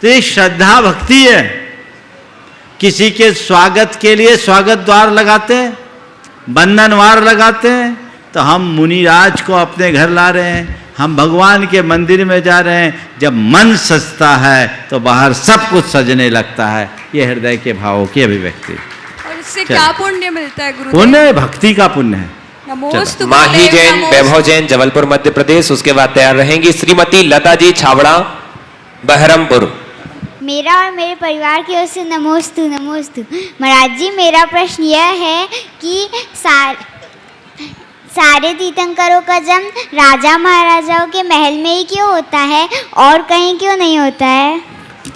तो ये श्रद्धा भक्ति है। किसी के स्वागत के लिए स्वागत द्वार लगाते हैं, बंधनवार लगाते हैं, तो हम मुनिराज को अपने घर ला रहे हैं, हम भगवान के मंदिर में जा रहे हैं। जब मन सजता है तो बाहर सब कुछ सजने लगता है। ये हृदय के भावों की अभिव्यक्ति। और इससे क्या पुण्य मिलता है गुरुदेव? पुण्य भक्ति का पुण्य है। नमोस्तु माही गुरुदेव, जैन, नमोस्तु। वैभव जैन, जबलपुर मध्य प्रदेश। उसके बाद तैयार रहेंगी श्रीमती लता जी छावड़ा, बहरमपुर। मेरा और मेरे परिवार की ओर से नमोस्तु नमोस्तु। महाराज जी, मेरा प्रश्न यह है कि सारे तीर्थंकरों का जन्म राजा महाराजाओं के महल में ही क्यों होता है और कहीं क्यों नहीं होता है?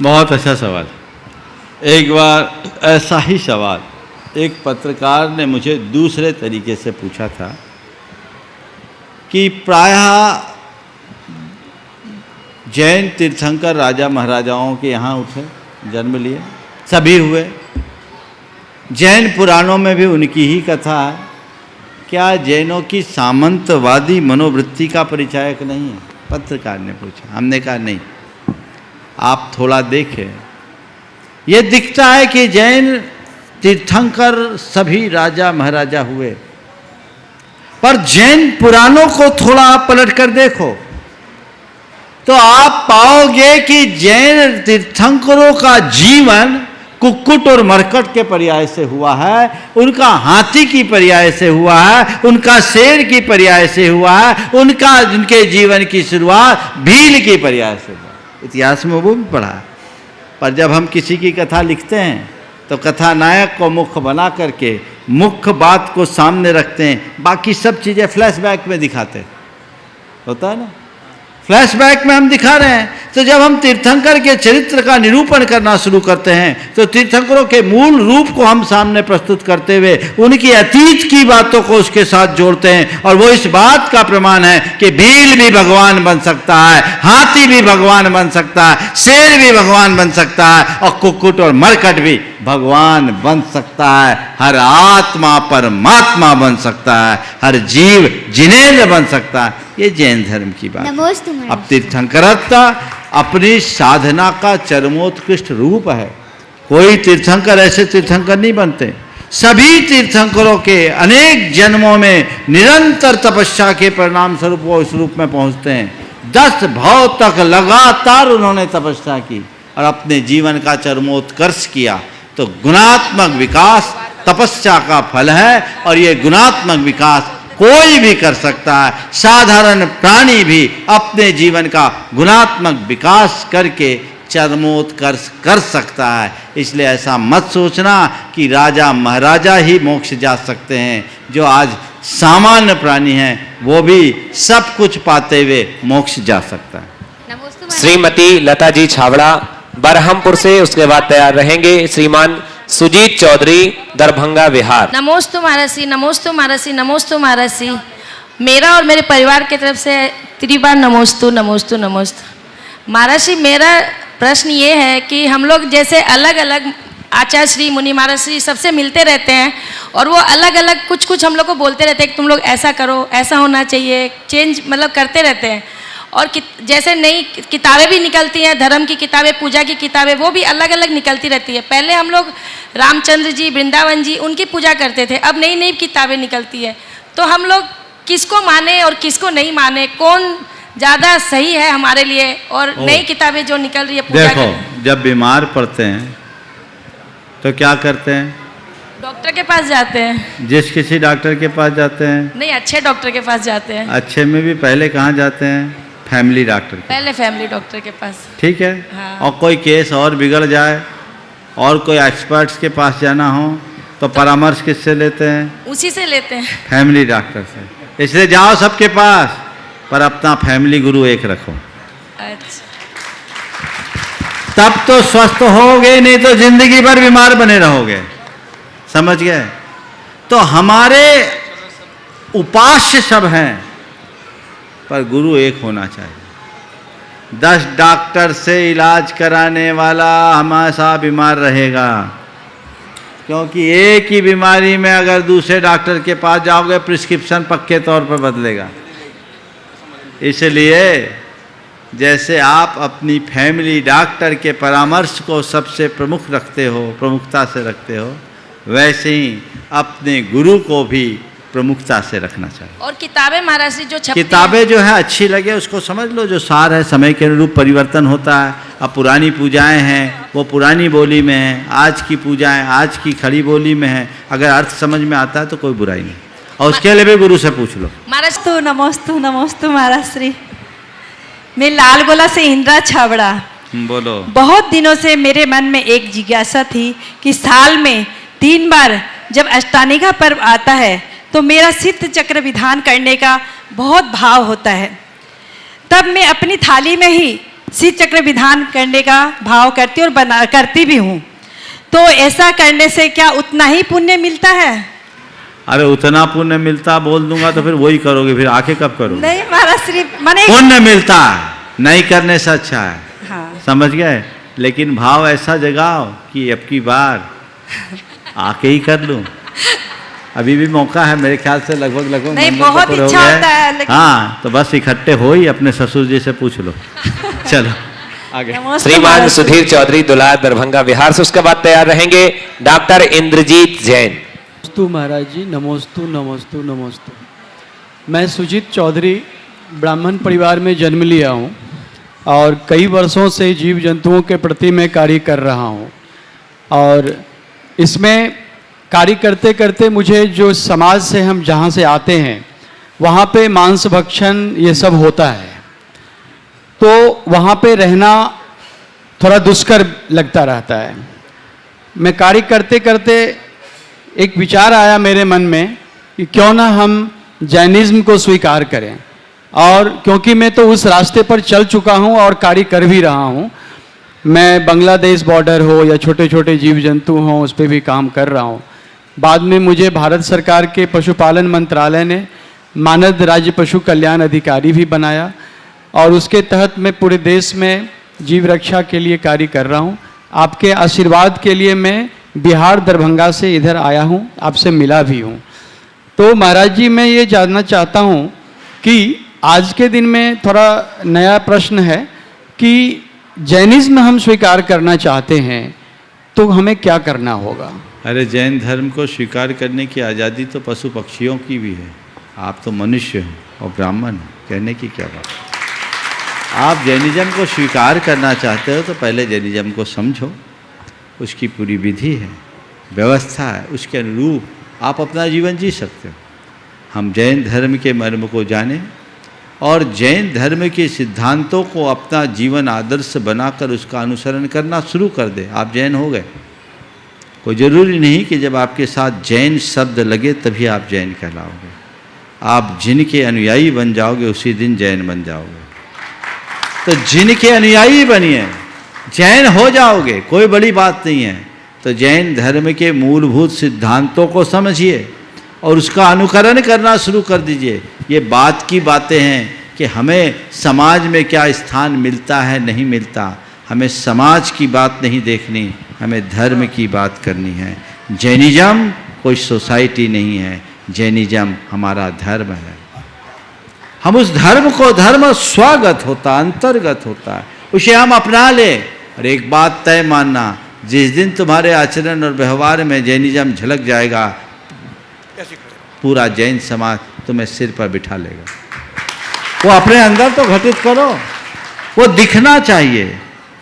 बहुत अच्छा सवाल। एक बार ऐसा ही सवाल एक पत्रकार ने मुझे दूसरे तरीके से पूछा था कि प्रायः जैन तीर्थंकर राजा महाराजाओं के यहाँ उठे, जन्म लिए, सभी हुए। जैन पुराणों में भी उनकी ही कथा है। क्या जैनों की सामंतवादी मनोवृत्ति का परिचायक नहीं है? पत्रकार ने पूछा। हमने कहा नहीं, आप थोड़ा देखें। ये दिखता है कि जैन तीर्थंकर सभी राजा महाराजा हुए, पर जैन पुराणों को थोड़ा आप पलट कर देखो तो आप पाओगे कि जैन तीर्थंकरों का जीवन कुक्कुट और मरकट के पर्याय से हुआ है, उनका हाथी की पर्याय से हुआ है, उनका शेर की पर्याय से हुआ है, उनके जीवन की शुरुआत भील की पर्याय से हुआ। इतिहास में वो भी पढ़ा है। पर जब हम किसी की कथा लिखते हैं तो कथानायक को मुख्य बना करके मुख्य बात को सामने रखते हैं, बाकी सब चीज़ें फ्लैशबैक में दिखाते हैं। होता है ना, फ्लैशबैक में हम दिखा रहे हैं। तो जब हम तीर्थंकर के चरित्र का निरूपण करना शुरू करते हैं तो तीर्थंकरों के मूल रूप को हम सामने प्रस्तुत करते हुए उनकी अतीत की बातों को उसके साथ जोड़ते हैं। और वो इस बात का प्रमाण है कि भील भी भगवान बन सकता है, हाथी भी भगवान बन सकता है, शेर भी भगवान बन सकता है और कुक्कुट और मरकट भी भगवान बन सकता है। हर आत्मा परमात्मा बन सकता है, हर जीव जिनेंद्र बन सकता है। ये जैन धर्म की बात है। अब तीर्थंकरत्व अपनी साधना का चरमोत्कृष्ट रूप है। कोई तीर्थंकर ऐसे तीर्थंकर नहीं बनते। सभी तीर्थंकरों के अनेक जन्मों में निरंतर तपस्या के परिणाम स्वरूप वो इस रूप में पहुंचते हैं। 10 भाव तक लगातार उन्होंने तपस्या की और अपने जीवन का चरमोत्कर्ष किया। तो गुणात्मक विकास तपस्या का फल है और ये गुणात्मक विकास कोई भी कर सकता है। साधारण प्राणी भी अपने जीवन का गुणात्मक विकास करके चरमोत्कर्ष कर सकता है। इसलिए ऐसा मत सोचना कि राजा महाराजा ही मोक्ष जा सकते हैं। जो आज सामान्य प्राणी हैं वो भी सब कुछ पाते हुए मोक्ष जा सकता है। श्रीमती लता जी छावड़ा, बरहमपुर से। उसके बाद तैयार रहेंगे श्रीमान सुजीत चौधरी, दरभंगा बिहार। नमोस्तु महाराज, नमोस्तु महाराज, नमोस्तु महाराज। मेरा और मेरे परिवार की तरफ से त्रिबार नमोस्तु नमोस्तु नमोस्तु। महाराज, मेरा प्रश्न ये है कि हम लोग जैसे अलग अलग आचार्य श्री, मुनि महाराज श्री सबसे मिलते रहते हैं और वो अलग अलग कुछ हम लोग को बोलते रहते हैं कि तुम लोग ऐसा करो, ऐसा होना चाहिए, चेंज मतलब करते रहते हैं। और जैसे नई किताबें भी निकलती हैं, धर्म की किताबें, पूजा की किताबें, वो भी अलग अलग निकलती रहती है। पहले हम लोग रामचंद्र जी, वृंदावन जी, उनकी पूजा करते थे। अब नई नई किताबें निकलती है। तो हम लोग किसको माने और किसको नहीं माने, कौन ज़्यादा सही है हमारे लिए? और नई किताबें जो निकल रही है पूजा देखो, जब बीमार पड़ते हैं तो क्या करते हैं? डॉक्टर के पास जाते हैं। जिस किसी डॉक्टर के पास जाते हैं? नहीं, अच्छे डॉक्टर के पास जाते हैं। अच्छे में भी पहले कहाँ जाते हैं? फैमिली डॉक्टर के। पहले फैमिली डॉक्टर के पास। ठीक है। हाँ। और कोई केस और बिगड़ जाए और कोई एक्सपर्ट्स के पास जाना हो तो परामर्श किससे लेते हैं? उसी से लेते हैं, फैमिली डॉक्टर से। इसलिए जाओ सबके पास, पर अपना फैमिली गुरु एक रखो। अच्छा। तब तो स्वस्थ होगे, नहीं तो जिंदगी भर बीमार बने रहोगे। समझ गए? तो हमारे उपास्य सब हैं, पर गुरु एक होना चाहिए। 10 डॉक्टर से इलाज कराने वाला हमेशा बीमार रहेगा, क्योंकि एक ही बीमारी में अगर दूसरे डॉक्टर के पास जाओगे प्रिस्क्रिप्शन पक्के तौर पर बदलेगा। इसलिए जैसे आप अपनी फैमिली डॉक्टर के परामर्श को सबसे प्रमुख रखते हो, प्रमुखता से रखते हो, वैसे ही अपने गुरु को भी प्रमुखता से रखना चाहिए। और किताबें महाराज जी जो छपती किताबें जो है अच्छी लगे उसको समझ लो, जो सार है समय के अनुरूप परिवर्तन होता है। अब पुरानी पूजाएं हैं वो पुरानी बोली में हैं, आज की पूजाएं आज की खड़ी बोली में हैं। अगर अर्थ समझ में आता है तो कोई बुराई नहीं, और उसके लिए भी गुरु से पूछ लो। महाराज तो नमोस्तु नमोस्तु महाराज श्री। मैं लालगोला से इंदिरा छाबड़ा। बोलो। बहुत दिनों से मेरे मन में एक जिज्ञासा थी कि साल में 3 बार जब अष्टानिका पर्व आता है तो मेरा सिद्ध चक्र विधान करने का बहुत भाव होता है। तब मैं अपनी थाली में ही सिद्ध चक्र विधान करने का भाव करती और करती भी हूँ। तो ऐसा करने से क्या उतना ही पुण्य मिलता है? अरे उतना पुण्य मिलता बोल दूंगा तो फिर वही करोगे, फिर आके कब करोगे? नहीं महाराज श्री, माने पुण्य मिलता है, नहीं करने से अच्छा है। हाँ। समझ गए? लेकिन भाव ऐसा जगाओ कि अब की बार आके ही कर लूं। अभी भी मौका है मेरे ख्याल से, लगभग नहीं, मंडल बहुत तो पूरे हो इच्छा गए। होता है, लेकिन हाँ, तो बस इकट्ठे हो ही अपने ससुर जी से पूछ लो। चलो आगे। श्रीमान सुधीर चौधरी दुलार दरभंगा बिहार से, उसके बाद तैयार रहेंगे डॉक्टर इंद्रजीत जैन। नमोस्तु महाराज जी, नमोस्तु नमोस्तु नमोस्तु। मैं सुजीत चौधरी ब्राह्मण परिवार में जन्म लिया हूँ और कई वर्षों से जीव जंतुओं के प्रति मैं कार्य कर रहा हूँ। और इसमें कार्य करते करते मुझे जो समाज से हम जहाँ से आते हैं वहाँ पे मांस भक्षण ये सब होता है, तो वहाँ पे रहना थोड़ा दुष्कर लगता रहता है। मैं कार्य करते करते एक विचार आया मेरे मन में कि क्यों ना हम जैनिज्म को स्वीकार करें। और क्योंकि मैं तो उस रास्ते पर चल चुका हूँ और कार्य कर भी रहा हूँ, मैं बांग्लादेश बॉर्डर हो या छोटे छोटे जीव जंतु हों उस पर भी काम कर रहा हूँ। बाद में मुझे भारत सरकार के पशुपालन मंत्रालय ने मानद राज्य पशु कल्याण अधिकारी भी बनाया और उसके तहत मैं पूरे देश में जीव रक्षा के लिए कार्य कर रहा हूँ। आपके आशीर्वाद के लिए मैं बिहार दरभंगा से इधर आया हूँ, आपसे मिला भी हूँ। तो महाराज जी मैं ये जानना चाहता हूँ कि आज के दिन में थोड़ा नया प्रश्न है कि जैनिज्म हम स्वीकार करना चाहते हैं तो हमें क्या करना होगा? अरे जैन धर्म को स्वीकार करने की आज़ादी तो पशु पक्षियों की भी है। आप तो मनुष्य हो और ब्राह्मण हो, कहने की क्या बात। आप जैनिज्म को स्वीकार करना चाहते हो तो पहले जैनिज्म को समझो, उसकी पूरी विधि है, व्यवस्था है, उसके अनुरूप आप अपना जीवन जी सकते हो। हम जैन धर्म के मर्म को जानें और जैन धर्म के सिद्धांतों को अपना जीवन आदर्श बनाकर उसका अनुसरण करना शुरू कर दें। आप जैन हो गए। कोई ज़रूरी नहीं कि जब आपके साथ जैन शब्द लगे तभी आप जैन कहलाओगे। आप जिनके अनुयायी बन जाओगे उसी दिन जैन बन जाओगे। तो जिनके अनुयायी बनिए, जैन हो जाओगे, कोई बड़ी बात नहीं है। तो जैन धर्म के मूलभूत सिद्धांतों को समझिए और उसका अनुकरण करना शुरू कर दीजिए। ये बात की बातें हैं कि हमें समाज में क्या स्थान मिलता है नहीं मिलता, हमें समाज की बात नहीं देखनी, हमें धर्म की बात करनी है। जैनिज्म कोई सोसाइटी नहीं है, जैनिज्म हमारा धर्म है। हम उस धर्म को, धर्म स्वागत होता, अंतर्गत होता है, उसे हम अपना लें। और एक बात तय मानना, जिस दिन तुम्हारे आचरण और व्यवहार में जैनिज्म झलक जाएगा, पूरा जैन समाज तुम्हें सिर पर बिठा लेगा। वो अपने अंदर तो घटित करो, वो दिखना चाहिए,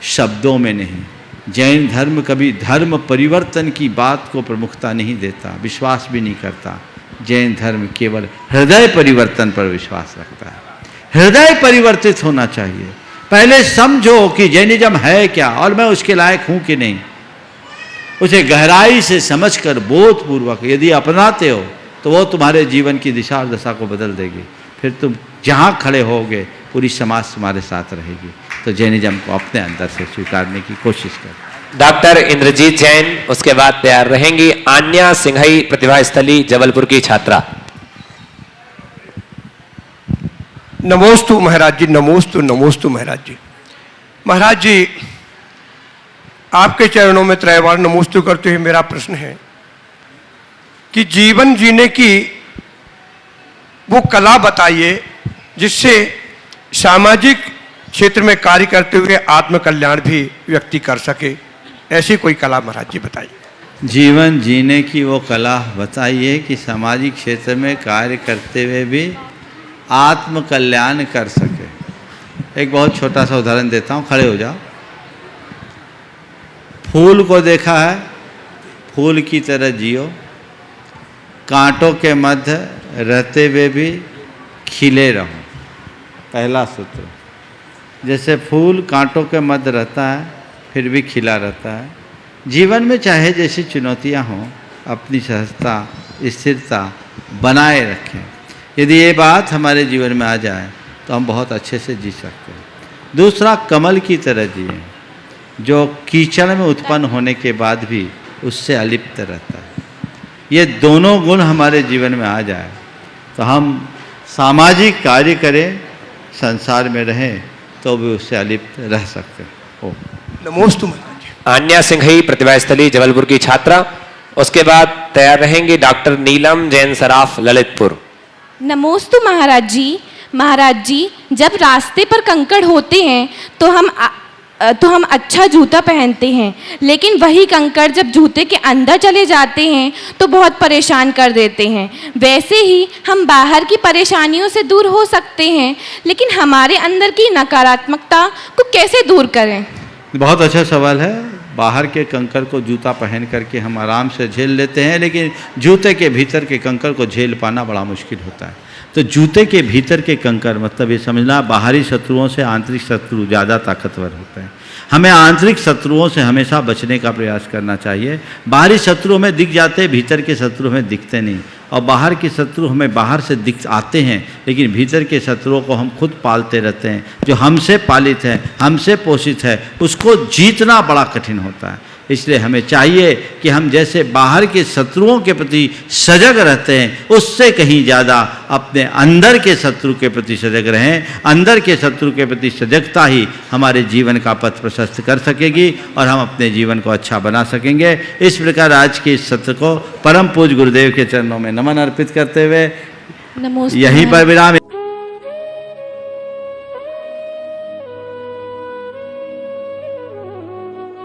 शब्दों में नहीं। जैन धर्म कभी धर्म परिवर्तन की बात को प्रमुखता नहीं देता, विश्वास भी नहीं करता। जैन धर्म केवल हृदय परिवर्तन पर विश्वास रखता है। हृदय परिवर्तित होना चाहिए। पहले समझो कि जैनिज्म है क्या और मैं उसके लायक हूँ कि नहीं। उसे गहराई से समझकर बोधपूर्वक यदि अपनाते हो तो वो तुम्हारे जीवन की दिशा और दशा को बदल देगी। फिर तुम जहाँ खड़े होगे पूरी समाज तुम्हारे साथ रहेगी। तो जैनिज्म को अपने अंदर से स्वीकारने की कोशिश करो। डॉक्टर इंद्रजीत जैन, उसके बाद तैयार रहेंगी आन्या सिंघई, प्रतिभा स्थली जबलपुर की छात्रा। नमोस्तु महाराज जी, नमोस्तु नमोस्तु महाराज जी। महाराज जी, आपके चरणों में त्रैवार नमोस्तु करते हुए मेरा प्रश्न है कि जीवन जीने की वो कला बताइए जिससे सामाजिक क्षेत्र में कार्य करते हुए आत्म कल्याण भी व्यक्ति कर सके। ऐसी कोई कला महाराज जी बताइए। जीवन जीने की वो कला बताइए कि सामाजिक क्षेत्र में कार्य करते हुए भी आत्म कल्याण कर सके। एक बहुत छोटा सा उदाहरण देता हूँ, खड़े हो जाओ। फूल को देखा है, फूल की तरह जियो, कांटों के मध्य रहते हुए भी खिले रहो। पहला सूत्र। जैसे फूल कांटों के मध्य रहता है फिर भी खिला रहता है, जीवन में चाहे जैसी चुनौतियां हों अपनी सहजता स्थिरता बनाए रखें। यदि ये बात हमारे जीवन में आ जाए तो हम बहुत अच्छे से जी सकते हैं। दूसरा, कमल की तरह जिए जो कीचड़ में उत्पन्न होने के बाद भी उससे अलिप्त रहता है। ये दोनों गुण हमारे जीवन में आ जाए तो हम सामाजिक कार्य करें, संसार में रहें तो भी उससे अलिप्त रह सकते हो। नमोस्तु। आन्या सिंघई प्रतिभा स्थली जबलपुर की छात्रा, उसके बाद तैयार रहेंगे डॉक्टर नीलम जैन सराफ ललितपुर। नमोस्तु महाराज जी। महाराज जी, जब रास्ते पर कंकड़ होते हैं तो हम अच्छा जूता पहनते हैं, लेकिन वही कंकड़ जब जूते के अंदर चले जाते हैं तो बहुत परेशान कर देते हैं। वैसे ही हम बाहर की परेशानियों से दूर हो सकते हैं, लेकिन हमारे अंदर की नकारात्मकता को कैसे दूर करें? बहुत अच्छा सवाल है। बाहर के कंकड़ को जूता पहन करके हम आराम से झेल लेते हैं, लेकिन जूते के भीतर के कंकड़ को झेल पाना बड़ा मुश्किल होता है। तो जूते के भीतर के कंकड़ मतलब ये समझना, बाहरी शत्रुओं से आंतरिक शत्रु ज़्यादा ताकतवर होते हैं। हमें आंतरिक शत्रुओं से हमेशा बचने का प्रयास करना चाहिए। बाहरी शत्रु हमें दिख जाते हैं, भीतर के शत्रु हमें दिखते नहीं, और बाहर के शत्रु हमें बाहर से दिख आते हैं, लेकिन भीतर के शत्रुओं को हम खुद पालते रहते हैं। जो हमसे पालित है, हमसे पोषित है, उसको जीतना बड़ा कठिन होता है। इसलिए हमें चाहिए कि हम जैसे बाहर के शत्रुओं के प्रति सजग रहते हैं, उससे कहीं ज़्यादा अपने अंदर के शत्रु के प्रति सजग रहें। अंदर के शत्रु के प्रति सजगता ही हमारे जीवन का पथ प्रशस्त कर सकेगी और हम अपने जीवन को अच्छा बना सकेंगे। इस प्रकार आज के इस सत्र को परम पूज्य गुरुदेव के चरणों में नमन अर्पित करते हुए यहीं पर विराम।